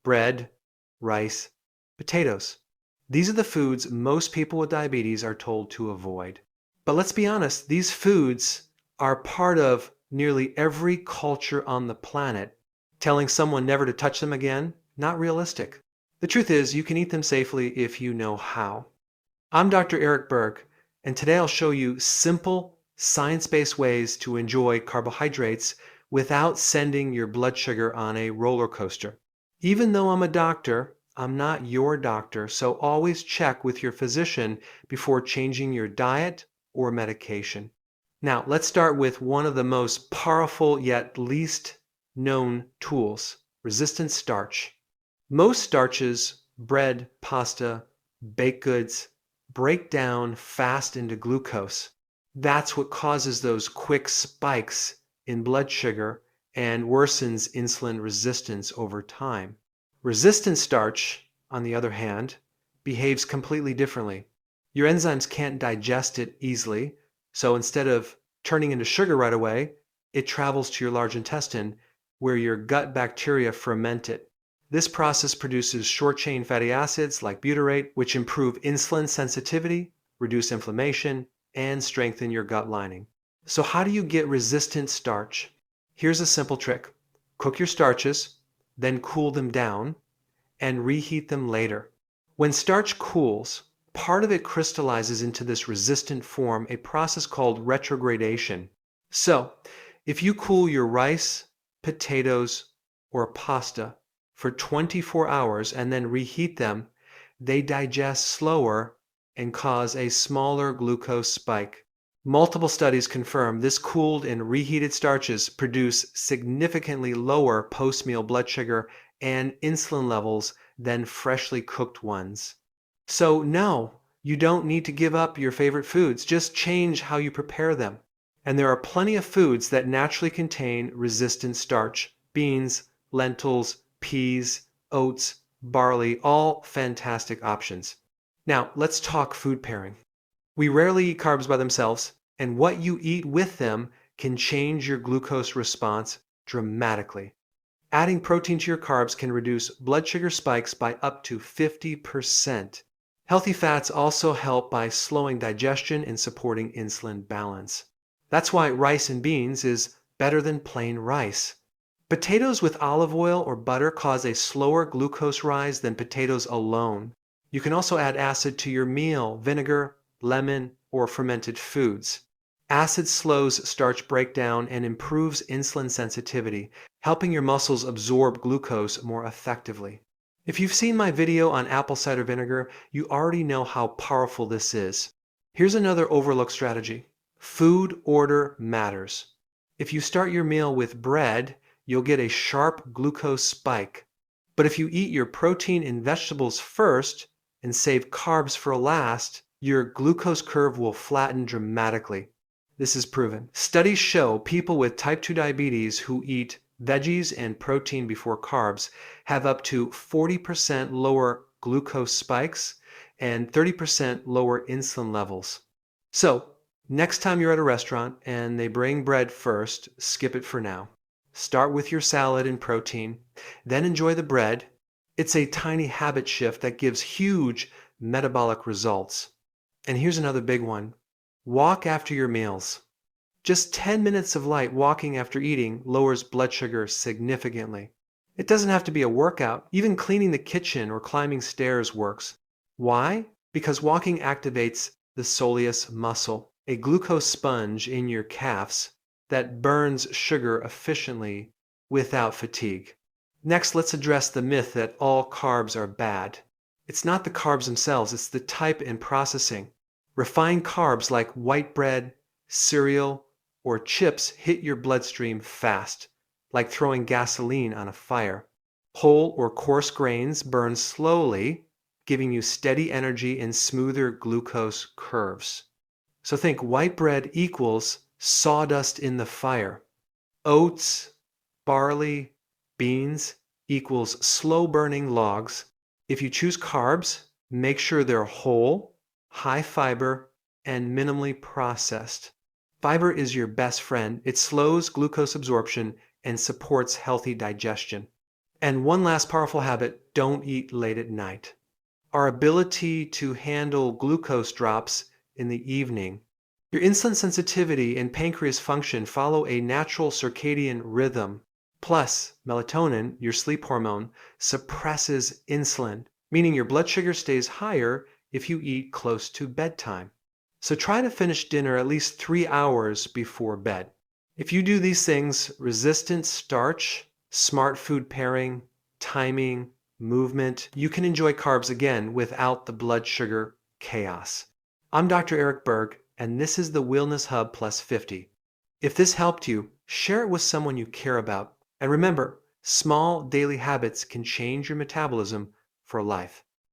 bread, rice, potatoes. These are the foods most people with diabetes are told to avoid. But let's be honest, these foods are part of nearly every culture on the planet. Telling someone never to touch them again, not realistic. The truth is, you can eat them safely if you know how. I'm Dr. Eric Berg, and today I'll show you simple, science-based ways to enjoy carbohydrates without sending your blood sugar on a roller coaster. Even though I'm a doctor, I'm not your doctor, so always check with your physician before changing your diet or medication. Now, let's start with one of the most powerful yet least known tools, resistant starch. Most starches, bread, pasta, baked goods, break down fast into glucose. That's what causes those quick spikes in blood sugar and worsens insulin resistance over time. Resistant starch, on the other hand, behaves completely differently. Your enzymes can't digest it easily, so instead of turning into sugar right away, it travels to your large intestine where your gut bacteria ferment it. This process produces short-chain fatty acids like butyrate, which improve insulin sensitivity, reduce inflammation, and strengthen your gut lining. So how do you get resistant starch? Here's a simple trick. Cook your starches, then cool them down, and reheat them later. When starch cools, part of it crystallizes into this resistant form, a process called retrogradation. So, if you cool your rice, potatoes, or pasta for 24 hours and then reheat them, they digest slower and cause a smaller glucose spike. Multiple studies confirm this cooled and reheated starches produce significantly lower post-meal blood sugar and insulin levels than freshly cooked ones. So no, you don't need to give up your favorite foods, just change how you prepare them. And there are plenty of foods that naturally contain resistant starch: beans, lentils, peas, oats, barley, all fantastic options. Now, let's talk food pairing. We rarely eat carbs by themselves, and what you eat with them can change your glucose response dramatically. Adding protein to your carbs can reduce blood sugar spikes by up to 50%. Healthy fats also help by slowing digestion and supporting insulin balance. That's why rice and beans is better than plain rice. Potatoes with olive oil or butter cause a slower glucose rise than potatoes alone. You can also add acid to your meal, vinegar, lemon, or fermented foods. Acid slows starch breakdown and improves insulin sensitivity, helping your muscles absorb glucose more effectively. If you've seen my video on apple cider vinegar, you already know how powerful this is. Here's another overlooked strategy. Food order matters. If you start your meal with bread, you'll get a sharp glucose spike. But if you eat your protein and vegetables first and save carbs for last, your glucose curve will flatten dramatically. This is proven. Studies show people with type 2 diabetes who eat veggies and protein before carbs have up to 40% lower glucose spikes and 30% lower insulin levels. So, next time you're at a restaurant and they bring bread first, skip it for now. Start with your salad and protein, then enjoy the bread. It's a tiny habit shift that gives huge metabolic results. And here's another big one. Walk after your meals. Just 10 minutes of light walking after eating lowers blood sugar significantly. It doesn't have to be a workout. Even cleaning the kitchen or climbing stairs works. Why? Because walking activates the soleus muscle, a glucose sponge in your calves that burns sugar efficiently without fatigue. Next, let's address the myth that all carbs are bad. It's not the carbs themselves, it's the type and processing. Refined carbs like white bread, cereal, or chips hit your bloodstream fast, like throwing gasoline on a fire. Whole or coarse grains burn slowly, giving you steady energy and smoother glucose curves. So think white bread equals sawdust in the fire. Oats, barley, beans equals slow-burning logs. If you choose carbs, make sure they're whole, high fiber, and minimally processed. Fiber is your best friend. It slows glucose absorption and supports healthy digestion. And one last powerful habit, don't eat late at night. Our ability to handle glucose drops in the evening. Your insulin sensitivity and pancreas function follow a natural circadian rhythm. Plus, melatonin, your sleep hormone, suppresses insulin, meaning your blood sugar stays higher if you eat close to bedtime. So try to finish dinner at least 3 hours before bed. If you do these things, resistant starch, smart food pairing, timing, movement, you can enjoy carbs again without the blood sugar chaos. I'm Dr. Eric Berg, and this is the Wilness Hub Plus 50. If this helped you, share it with someone you care about. And remember, small daily habits can change your metabolism for life.